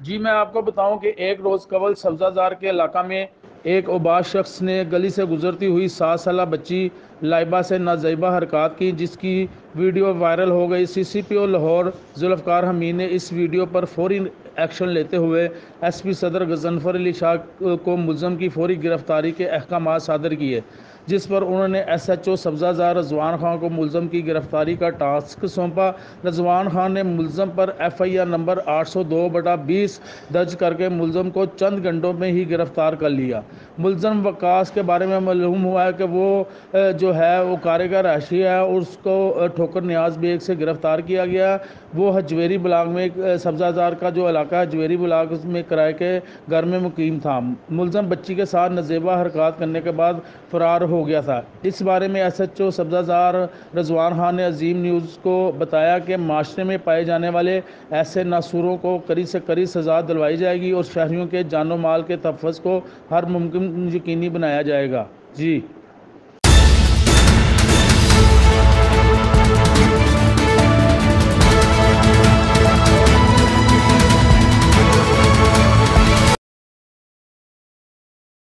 जी, मैं आपको बताऊं कि एक रोज़ कबल सब्ज़ाज़ार के इलाका में एक उबाश शख्स ने गली से गुजरती हुई 7 साला बच्ची लाइबा से नाजेबा हरकत की, जिसकी वीडियो वायरल हो गई। सीसीपीओ लाहौर जुल्फ़कार हमीद ने इस वीडियो पर फौरी एक्शन लेते हुए एसपी सदर गजनफर अली शाह को मुलज़म की फौरी गिरफ्तारी के अहकाम सादर किए, जिस पर उन्होंने एसएचओ सब्ज़ाज़ार रजवान खान को मुलज़म की गिरफ्तारी का टास्क सौंपा। रजवान खान ने मुलज़म पर एफआईआर नंबर 802/20 दर्ज करके मुलज़म को चंद घंटों में ही गिरफ्तार कर लिया। मुलज़म वकास के बारे में मालूम हुआ है कि वो जो है वो कारीगर रहायशी है और उसको ठोकर न्याज बेग से गिरफ़्तार किया गया। वो हजवेरी ब्लाक में सब्ज़ाज़ार का जो इलाका है हजवेरी ब्लाक में किराए के घर में मुकीम था। मुलज़म बच्ची के साथ नजेबा हरकत करने के बाद फ़रार हो गया था। इस बारे में एसएचओ सब्ज़ाज़ार रजवान खान ने अजीम न्यूज़ को बताया कि माशरे में पाए जाने वाले ऐसे नासूरों को कड़ी से कड़ी सज़ा दिलवाई जाएगी और शहरियों के जानो माल के तहफ़्फ़ुज़ को हर मुमकिन यकीनी बनाया जाएगा। जी।